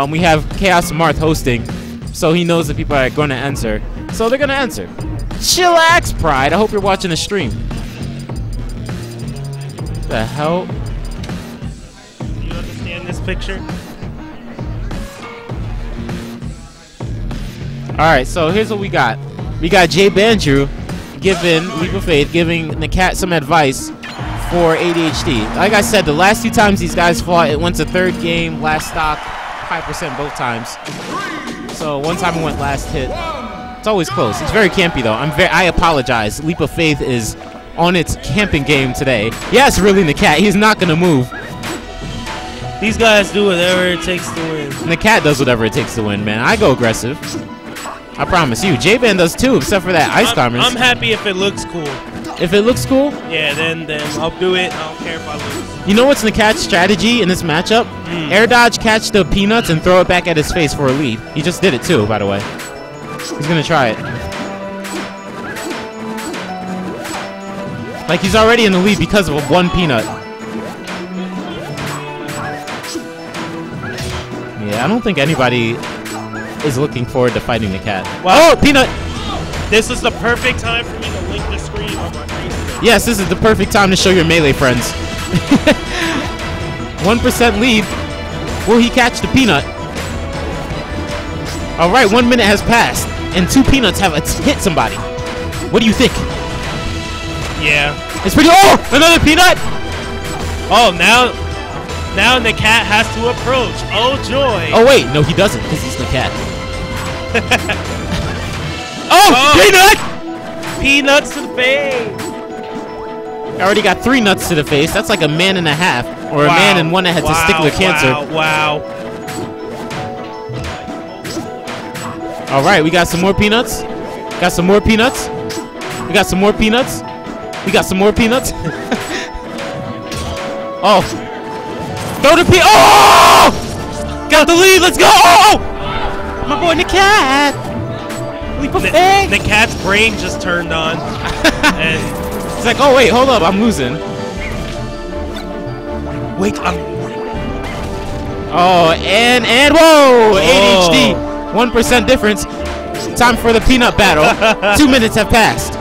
We have Chaos and Marth hosting, so he knows that people are going to answer. So they're going to answer. Chillax, Pride. I hope you're watching the stream. The hell? Do you understand this picture? Alright, so here's what we got. We got Jay Bandrew giving Leap of Faith, giving Nakat some advice for ADHD. Like I said, the last 2 times these guys fought, it went to 3rd game, last stock, 5% both times. So one time it went last hit. It's always close. It's very campy though. I apologize. Leap of Faith is on its camping game today. Yeah, it's really Nakat. He's not gonna move. These guys do whatever it takes to win. Nakat does whatever it takes to win, man. I go aggressive. I promise you. J-Ban does too, except for that Ice Climbers. I'm happy if it looks cool. If it looks cool? Yeah, then I'll do it. I don't care if I lose. You know what's Nakat's strategy in this matchup? Air dodge, catch the peanuts, and throw it back at his face for a lead. He just did it too, by the way. He's gonna try it. Like he's already in the lead because of 1 peanut. Yeah, I don't think anybody is looking forward to fighting Nakat. Wow. Oh, peanut! This is the perfect time for me to link the screen on my face. Yes, this is the perfect time to show your melee friends. 1% lead. Will he catch the peanut? All right, 1 minute has passed, and 2 peanuts have hit somebody. What do you think? Yeah. It's pretty. Oh, another peanut! Oh, now Nakat has to approach. Oh, joy. Oh, wait. No, he doesn't, because he's Nakat. Oh, peanut! Peanuts to the face. I already got 3 nuts to the face. That's like a man and a half, or a man and one that had testicular cancer. Wow. All right, we got some more peanuts. Got some more peanuts. We got some more peanuts. We got some more peanuts. Oh. Throw the oh! Got the lead. Let's go. Oh! My boy Nakat. Leap of faith. Nakat's brain just turned on. And it's like, oh, wait, hold up. I'm losing. Wait, Oh, and whoa! ADHD. 1% difference. Time for the peanut battle. 2 minutes have passed.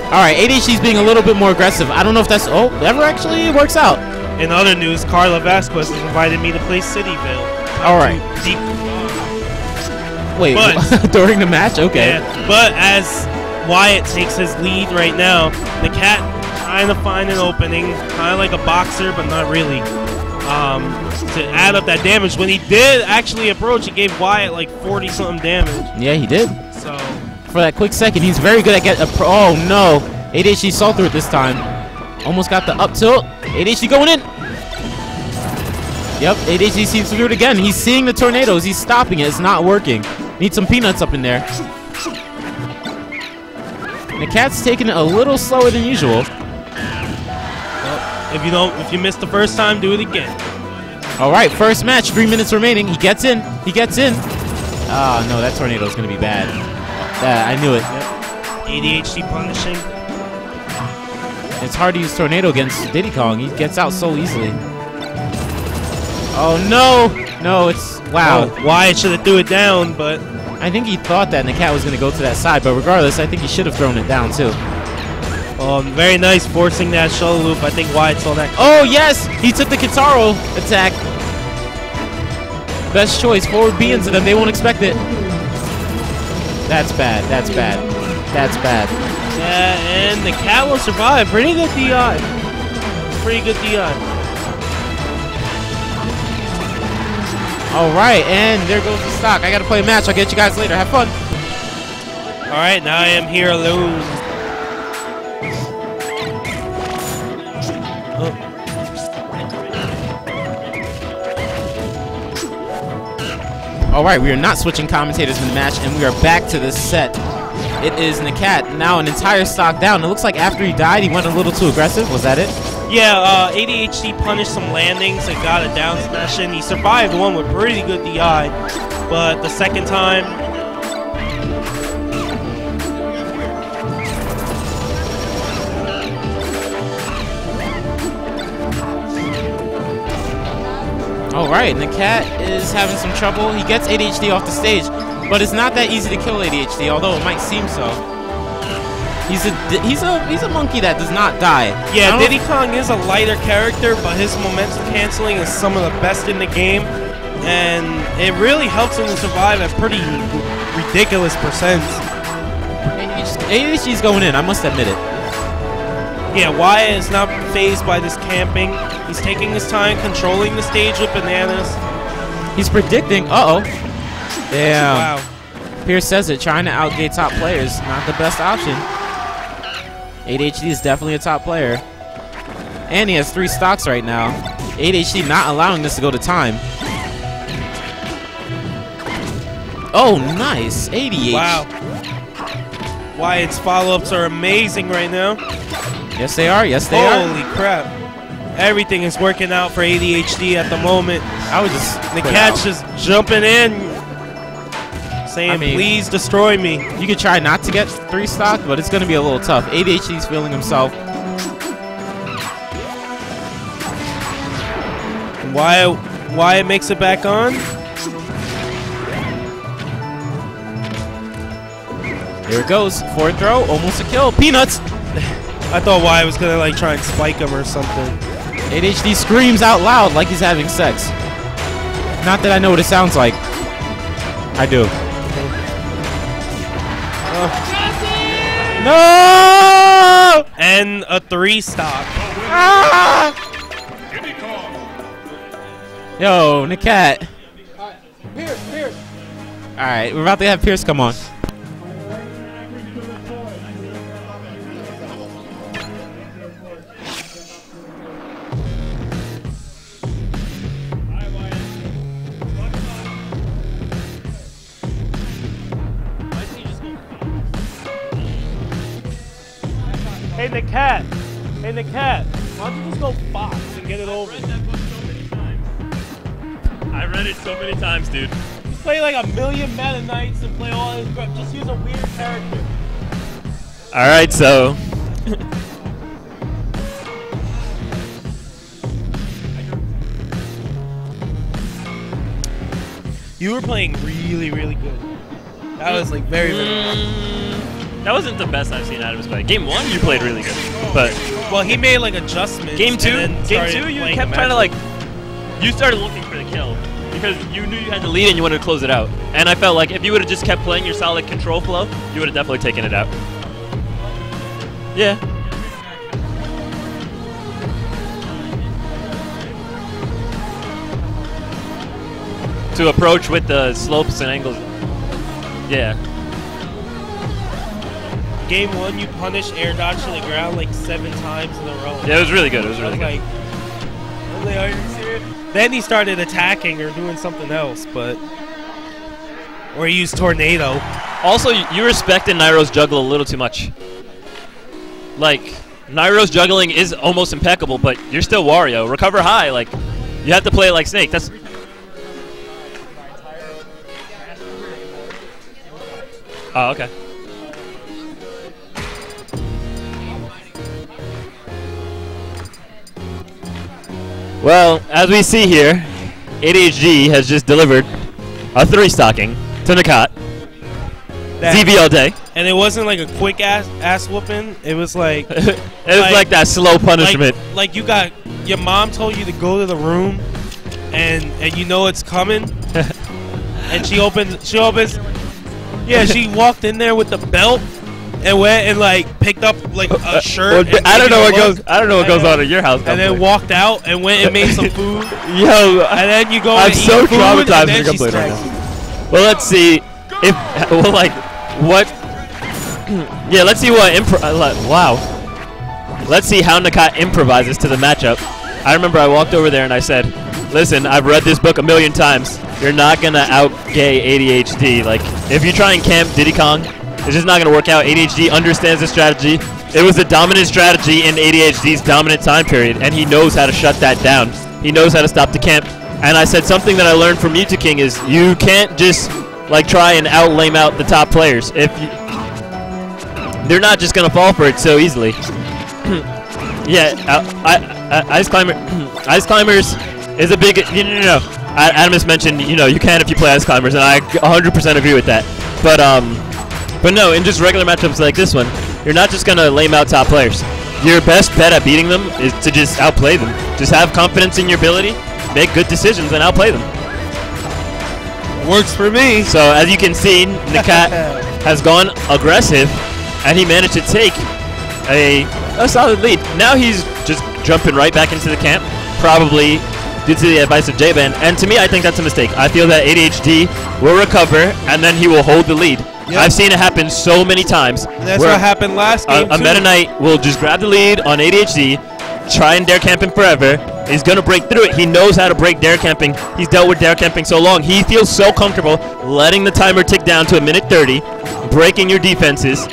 All right, ADHD's being a little bit more aggressive. I don't know if that's ever actually works out. In other news, Carla Vasquez has invited me to play Cityville. All right. Wait, during the match? Okay. Yeah, but as Wyatt takes his lead right now, Nakat trying to find an opening, kind of like a boxer, but not really. To add up that damage. When he did actually approach, he gave Wyatt like 40-something damage. Yeah, he did. So for that quick second, he's very good at getting. Oh no, ADHD saw through it this time. Almost got the up tilt. ADHD going in. Yep, ADHD sees through it again. He's seeing the tornadoes. He's stopping it. It's not working. Need some peanuts up in there. The cat's taking it a little slower than usual. Well, if you missed the first time, do it again. All right, first match, 3 minutes remaining. He gets in. He gets in. Oh no, that tornado is gonna be bad. I knew it. Yep. ADHD punishing. It's hard to use tornado against Diddy Kong. He gets out so easily. Oh no, no, it's wow. Oh, Wyatt should have threw it down, but I think he thought that Nakat was gonna go to that side. But regardless, I think he should have thrown it down too. Very nice forcing that shoulder loop. I think Wyatt saw that. Oh yes, he took the Kitaro attack. Best choice. Forward B into them. They won't expect it. That's bad. That's bad. That's bad. Yeah, and the cat will survive. Pretty good DI. Pretty good DI. All right, and there goes the stock. I got to play a match. I'll get you guys later. Have fun. All right, now I am here alone. All right, we are not switching commentators in the match, and we are back to this set. It is Nakat, now an entire stock down. It looks like after he died, he went a little too aggressive. Was that it? Yeah, ADHD punished some landings and got a down smash in. He survived one with pretty good DI, but the second time, All right, Nakat is having some trouble. He gets ADHD off the stage, but it's not that easy to kill ADHD, although it might seem so. He's a monkey that does not die. Yeah, Diddy Kong is a lighter character, but his momentum canceling is some of the best in the game, and it really helps him to survive at pretty ridiculous percents. ADHD's going in, I must admit it. Yeah, Wyatt is not phased by this camping. He's taking his time, controlling the stage with bananas. He's predicting. Uh-oh. Damn. Wow. Pierce says it, trying to outgate top players, not the best option. ADHD is definitely a top player. And he has 3 stocks right now. ADHD not allowing this to go to time. Oh, nice. ADHD. Wow. Wyatt's follow-ups are amazing right now. Yes, they are. Yes, they are. Holy crap. Everything is working out for ADHD at the moment. I was just... The cat's just jumping in, saying, please destroy me. You could try not to get 3 stock, but it's going to be a little tough. ADHD's feeling himself. Wyatt makes it back on. Here it goes. Forward throw. Almost a kill. Peanuts. I thought Wyatt was going to like try and spike him or something. ADHD screams out loud like he's having sex. Not that I know what it sounds like. I do. No! And a 3 stock. Ah! Yo, Nakat. Pierce. Alright, we're about to have Pierce come on. Hey, Nakat. Why don't you just go box and get it over? I read it so many times, dude. Just play like a million Meta Knights and play all his crap. Just use a weird character. All right, so. You were playing really, really good. That was like very, very good. That wasn't the best I've seen Adams play. Game 1, you played really good, but well, he made like adjustments. Game 2, you kept trying to like. You started looking for the kill because you knew you had the lead and you wanted to close it out. And I felt like if you would have just kept playing your solid control flow, you would have definitely taken it out. Yeah. To approach with the slopes and angles. Yeah. Game 1, you punished air dodge to the ground like 7 times in a row. Yeah, it was really good. It was really good. Like, are you serious? Then he started attacking or doing something else, but... Or he used Tornado. Also, you respected Nairo's juggle a little too much. Like, Nairo's juggling is almost impeccable, but you're still Wario. Recover high. Like, you have to play it like Snake. That's... Oh, okay. Well, as we see here, ADHD has just delivered a 3-stocking to Nakat. ZB all day. And it wasn't like a quick ass whooping. It was like... it was like that slow punishment. Like you got... Your mom told you to go to the room, and you know it's coming. And she opens... Yeah, she walked in there with the belt and went and like picked up like a shirt. I don't know what goes on at your house. And then walked out and went and made some food. Yo, and then you go. I'm and so eat food, traumatized and to then complain right now. Well, let's see if what. Yeah, let's see what wow. Let's see how Nakat improvises to the matchup. I remember I walked over there and I said, "Listen, I've read this book a million times. You're not gonna out-gay ADHD. Like, if you try and camp Diddy Kong, it's just not gonna work out. ADHD understands the strategy. It was the dominant strategy in ADHD's dominant time period, and he knows how to shut that down. He knows how to stop the camp." And I said something that I learned from Mewtwo King is you can't just like try and lame out the top players. They're not just gonna fall for it so easily. Yeah, Ice Climbers is a big. No. Adamus mentioned, you can if you play Ice Climbers, and I 100% agree with that. But no, in just regular matchups like this one, you're not just gonna lame out top players. Your best bet at beating them is to just outplay them. Just have confidence in your ability, make good decisions, and outplay them. Works for me. So as you can see, Nakat has gone aggressive, and he managed to take a solid lead. Now he's just jumping right back into the camp, probably due to the advice of J-Ben. And to me, I think that's a mistake. I feel that ADHD will recover, and then he will hold the lead. Yep. I've seen it happen so many times. And that's what happened last game, A Meta Knight will just grab the lead on ADHD, try and dare camp him forever. He's going to break through it. He knows how to break dare camping. He's dealt with dare camping so long. He feels so comfortable letting the timer tick down to 1:30, breaking your defenses,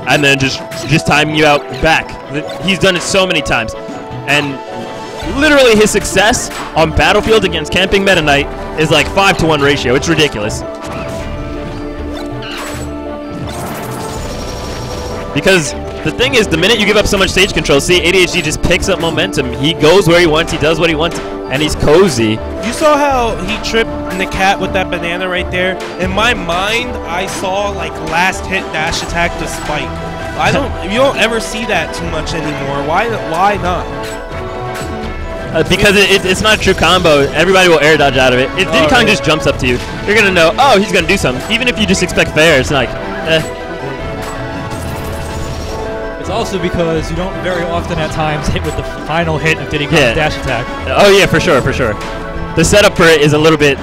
and then just timing you out back. He's done it so many times. And literally his success on Battlefield against camping Meta Knight is like 5-to-1 ratio. It's ridiculous. Because the thing is, the minute you give up so much stage control, see, ADHD just picks up momentum. He goes where he wants, he does what he wants, and he's cozy. You saw how he tripped Nakat with that banana right there? In my mind, I saw like last hit dash attack to spike. You don't ever see that too much anymore. Why not? Because it's not a true combo. Everybody will air dodge out of it. If Diddy Kong just jumps up to you, you're going to know, oh, he's going to do something. Even if you just expect fair, it's like, eh. It's also because you don't very often at times hit with the final hit of Diddy Kong's dash attack. Oh yeah, for sure, for sure. The setup for it is a little bit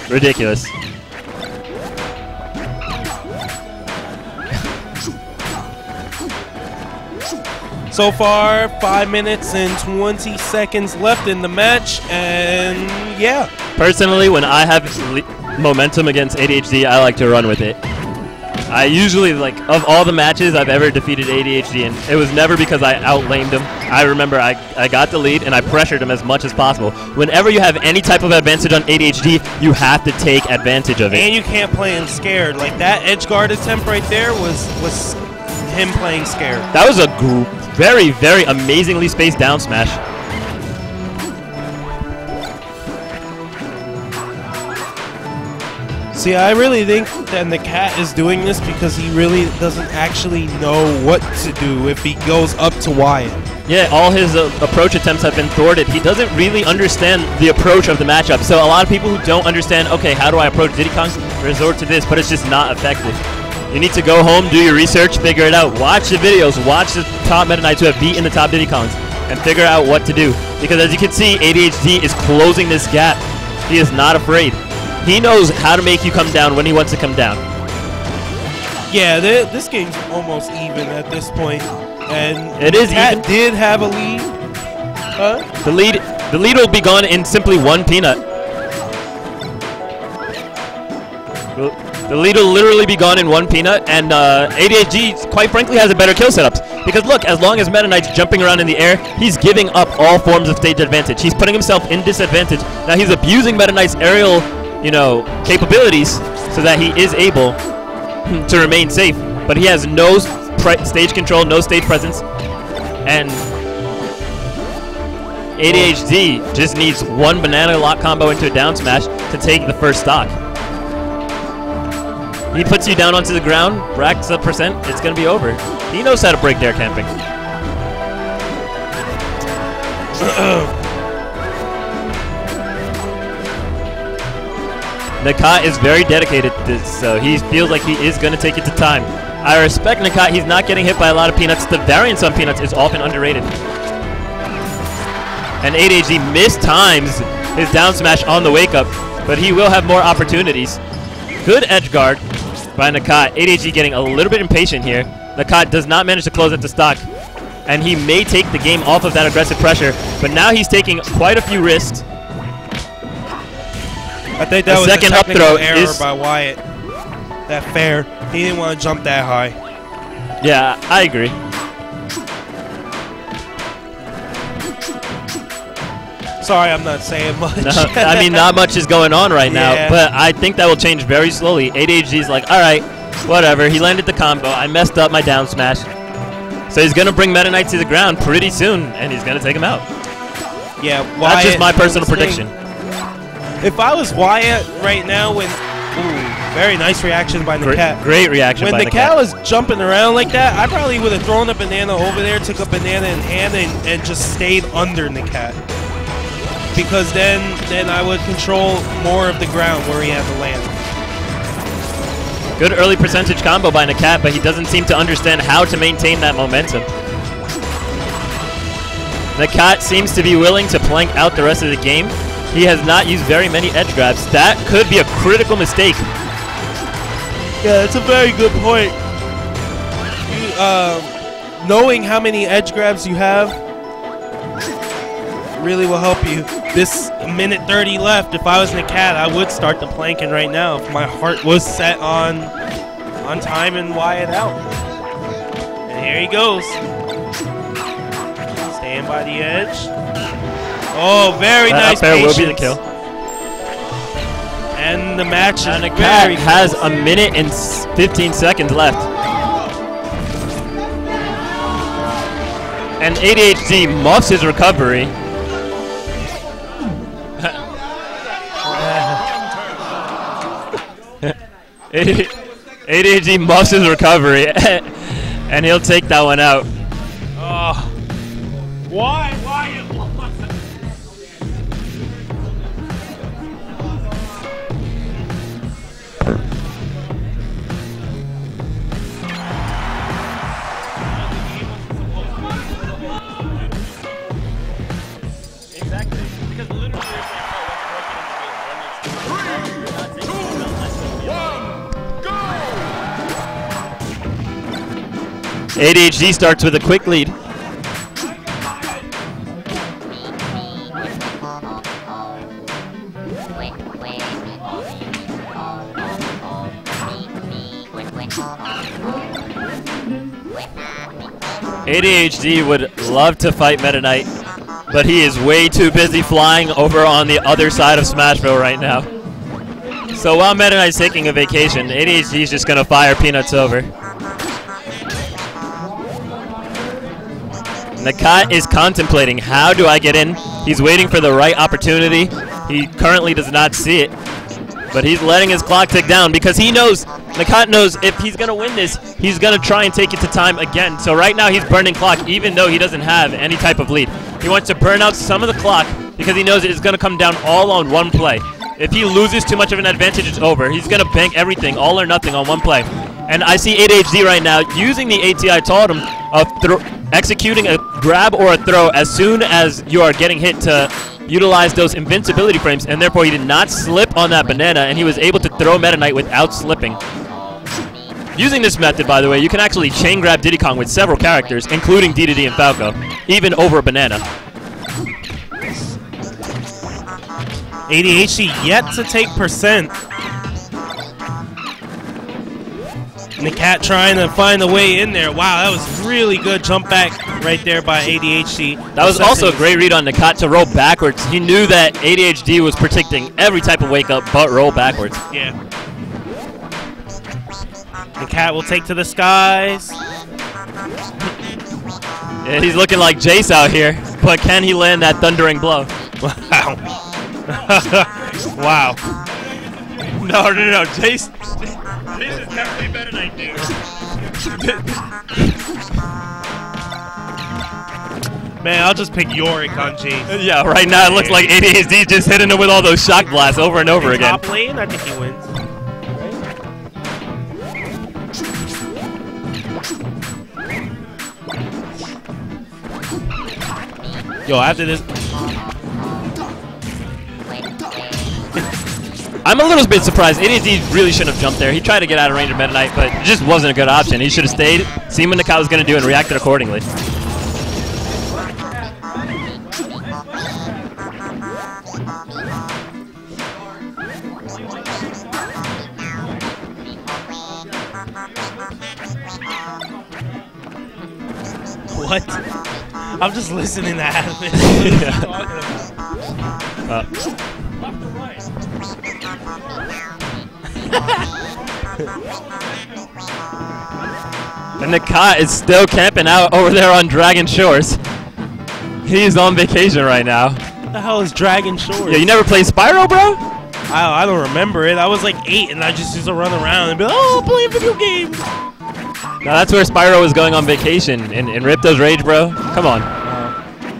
ridiculous. So far, 5 minutes and 20 seconds left in the match, and yeah. Personally, when I have momentum against ADHD, I like to run with it. I usually, like, of all the matches I've ever defeated ADHD in, it was never because I outlamed him. I remember I got the lead and I pressured him as much as possible. Whenever you have any type of advantage on ADHD, you have to take advantage of it. And you can't play him scared. Like, that edge guard attempt right there was him playing scared. That was a very, very amazingly spaced down smash. See, I really think that Nakat is doing this because he really doesn't actually know what to do if he goes up to Wyatt. Yeah, all his approach attempts have been thwarted. He doesn't really understand the approach of the matchup. So a lot of people who don't understand, okay, how do I approach Diddy Kong, resort to this, but it's just not effective. You need to go home, do your research, figure it out. Watch the videos, watch the top Meta Knights who have beaten the top Diddy Kongs, and figure out what to do. Because as you can see, ADHD is closing this gap. He is not afraid. He knows how to make you come down when he wants to come down. Yeah, this game's almost even at this point, and it is even. Did have a lead. Huh? The lead will be gone in simply one peanut. The lead will literally be gone in one peanut, and ADHD, quite frankly, has a better kill setups. Because look, as long as Meta Knight's jumping around in the air, he's giving up all forms of stage advantage. He's putting himself in disadvantage. Now he's abusing Meta Knight's aerial, capabilities so that he is able to remain safe. But he has no stage control, no stage presence, and ADHD just needs one banana lock combo into a down smash to take the first stock. He puts you down onto the ground, racks up percent, it's going to be over. He knows how to break dare camping. Nakat is very dedicated to this, so he feels like he is going to take it to time. I respect Nakat. He's not getting hit by a lot of peanuts. The variance on peanuts is often underrated. And ADHD mistimes his down smash on the wake up, but he will have more opportunities. Good edge guard by Nakat. ADHD getting a little bit impatient here. Nakat does not manage to close at the stock, and he may take the game off of that aggressive pressure, but now he's taking quite a few risks. I think that was a technical error by Wyatt. That fair. He didn't want to jump that high. Yeah, I agree. Sorry, I'm not saying much. No, I mean, not much is going on right now, but I think that will change very slowly. ADHD's like, all right, whatever. He landed the combo. I messed up my down smash. So he's going to bring Meta Knight to the ground pretty soon, and he's going to take him out. Yeah, Wyatt. That's just my personal prediction. If I was Wyatt right now, when very nice reaction by Nakat. Great reaction by Nakat. When Nakat was jumping around like that, I probably would have thrown a banana over there, took a banana in hand, and just stayed under Nakat. Because then I would control more of the ground where he had to land. Good early percentage combo by Nakat, but he doesn't seem to understand how to maintain that momentum. Nakat seems to be willing to plank out the rest of the game. He has not used very many edge grabs. That could be a critical mistake. Yeah, that's a very good point. Knowing how many edge grabs you have really will help you. This minute 30 left, if I was Nakat, I would start the planking right now if my heart was set on time and Wyatt out. And here he goes. Staying by the edge. Oh, very nice patience. Will be the kill. And the match is Nakat has a minute and 15 seconds left. And ADHD muffs his recovery. ADHD muffs his recovery, and he'll take that one out. Oh. Why? ADHD starts with a quick lead. ADHD would love to fight Meta Knight, but he is way too busy flying over on the other side of Smashville right now. So while Meta Knight's taking a vacation, ADHD is just going to fire Peanuts over. Nakat is contemplating, how do I get in? He's waiting for the right opportunity. He currently does not see it, but he's letting his clock tick down because he knows, Nakat knows if he's going to win this, he's going to try and take it to time again. So right now he's burning clock even though he doesn't have any type of lead. He wants to burn out some of the clock because he knows it's going to come down all on one play. If he loses too much of an advantage, it's over. He's going to bank everything, all or nothing on one play. And I see ADHD right now using the AT I taught him of executing a grab or a throw as soon as you are getting hit to utilize those invincibility frames, and therefore he did not slip on that banana, and he was able to throw Meta Knight without slipping. Using this method, by the way, you can actually chain grab Diddy Kong with several characters, including DDD and Falco, even over a banana. ADHD yet to take percent. Nakat trying to find a way in there. Wow, that was really good jump back right there by ADHD. That was also a great read on Nakat to roll backwards. He knew that ADHD was predicting every type of wake up but roll backwards. Yeah. Nakat will take to the skies. Yeah, he's looking like Jace out here, but can he land that thundering blow? Wow. Wow. No. Jace is definitely better than I do. Man, I'll just pick Yorick on Jace. Yeah, right now it looks like ADHD just hitting him with all those shock blasts over and over again. Top lane, I think he wins. Yo, after this... I'm a little bit surprised. ADHD really shouldn't have jumped there. He tried to get out of range of Meta Knight, but it just wasn't a good option. He should have stayed, seen what Nakat was going to do, and reacted accordingly. What? I'm just listening to Adam. And Nakat is still camping out over there on Dragon Shores. He's on vacation right now. the hell is Dragon Shores? Yeah, you never played Spyro, bro? I don't remember it. I was like 8 and I just used to run around and be like, oh, playing video games. Now that's where Spyro was going on vacation in Ripto's Rage, bro. Come on.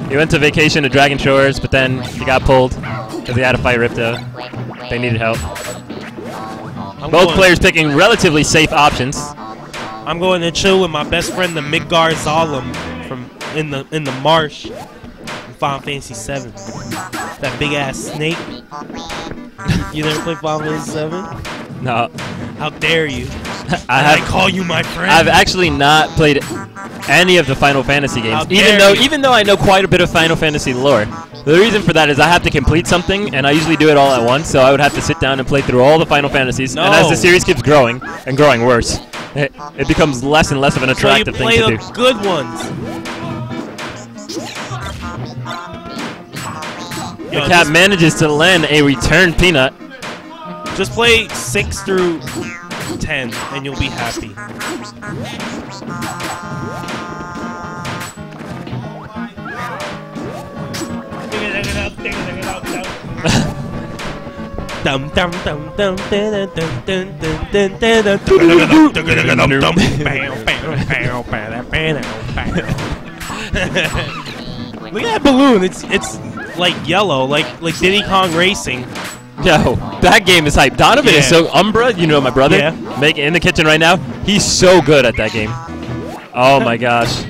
He went to vacation to Dragon Shores, but then he got pulled because he had to fight Ripto. They needed help. Both players picking relatively safe options. I'm going to chill with my best friend, the Midgar Zalem, from in the marsh in Final Fantasy VII. That big ass snake. You never played Final Fantasy VII? No. How dare you? I call you my friend. I've actually not played any of the Final Fantasy games, even though I know quite a bit of Final Fantasy lore. The reason for that is I have to complete something, and I usually do it all at once, so I would have to sit down and play through all the Final Fantasies. No. And as the series keeps growing, and growing worse, it becomes less and less of an attractive thing to do. So you play the good ones. The cat manages to land a return peanut. Just play 6 through 10, and you'll be happy. Look at that balloon. It's like yellow, like Diddy Kong Racing. Yo, that game is hype. Donovan is so Umbra, you know my brother, making in the kitchen right now. He's so good at that game. Oh my gosh.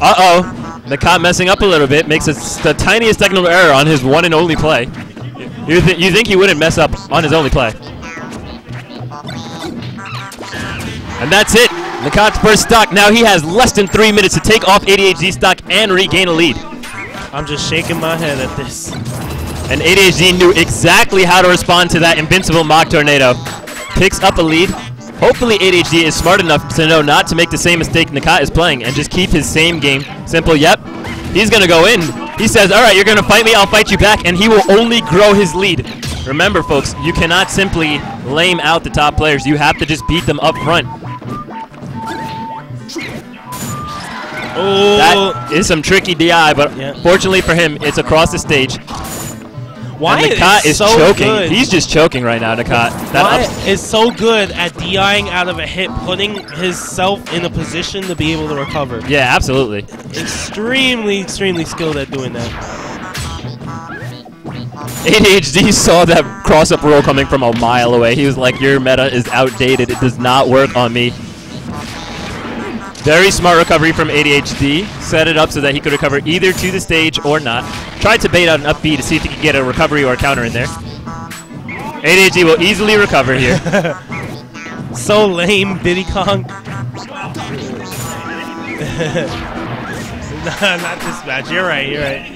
Uh-oh. Nakat messing up a little bit, makes the tiniest technical error on his one and only play. You think he wouldn't mess up on his only play. And that's it. Nakat's first stock. Now he has less than 3 minutes to take off ADHD stock and regain a lead. I'm just shaking my head at this. And ADHD knew exactly how to respond to that invincible Mach Tornado. Picks up a lead. Hopefully ADHD is smart enough to know not to make the same mistake Nakat is playing and just keep his same game. Simple, yep. He's going to go in. He says, all right, you're going to fight me, I'll fight you back, and he will only grow his lead. Remember, folks, you cannot simply lame out the top players. You have to just beat them up front. Oh. That is some tricky DI, but fortunately for him, it's across the stage. Wyatt Nakat is so choking. good. He's just choking right now, Nakat. Wyatt is so good at DIing out of a hit, putting himself in a position to be able to recover. Yeah, absolutely. Extremely, extremely skilled at doing that. ADHD saw that cross-up roll coming from a mile away. He was like, your meta is outdated. It does not work on me. Very smart recovery from ADHD. Set it up so that he could recover either to the stage or not. Tried to bait out an up B to see if he could get a recovery or a counter in there. ADHD will easily recover here. So lame, Diddy Kong. Not this match. You're right. You're right.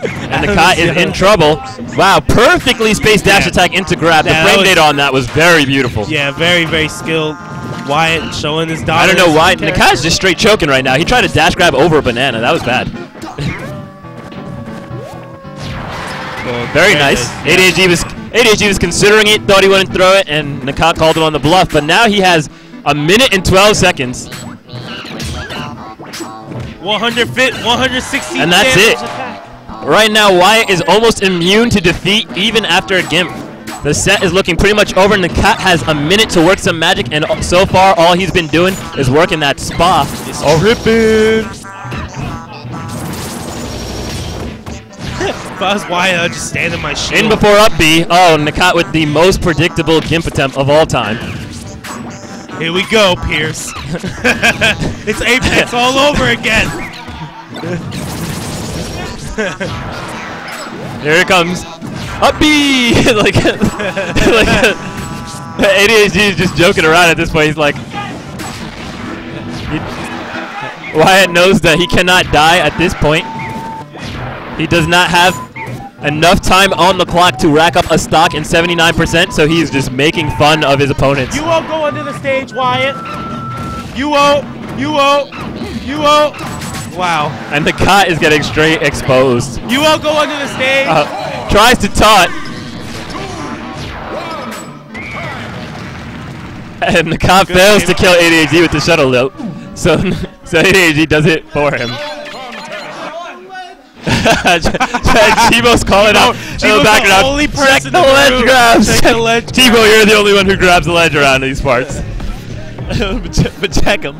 And Nakat is in trouble. Wow, perfectly spaced dash attack into grab. The frame data on that was very beautiful. Yeah, very, very skilled. Wyatt showing his dominance. I don't know why. Nakat's just straight choking right now. He tried to dash grab over a banana. That was bad. Very nice. ADHD was considering it, thought he wouldn't throw it, and Nakat called him on the bluff. But now he has a minute and 12 seconds. 160 and that's it. Right now, Wyatt is almost immune to defeat even after a Gimp. The set is looking pretty much over. Nakat has a minute to work some magic, and so far, all he's been doing is working that spa. Tripping. If I was Wyatt, I'd just stand in my shield. In before up B. Oh, Nakat with the most predictable Gimp attempt of all time. Here we go, Pierce. It's Apex all over again. Here it comes. Up B! like ADHD is just joking around at this point. He's like, Wyatt knows that he cannot die at this point. He does not have enough time on the clock to rack up a stock in 79%, so he's just making fun of his opponents. You won't go under the stage, Wyatt. You won't. You won't. You won't. Wow. And the Nakat is getting straight exposed. You won't go under the stage. Tries to taunt. And Nakat fails to kill ADHD with the shuttle loop. So ADHD does it for him. Chibo's calling out in the background. Only Check person the ledge grabs. Check the ledge. Chibo, you're the only one who grabs the ledge around these parts. But check him.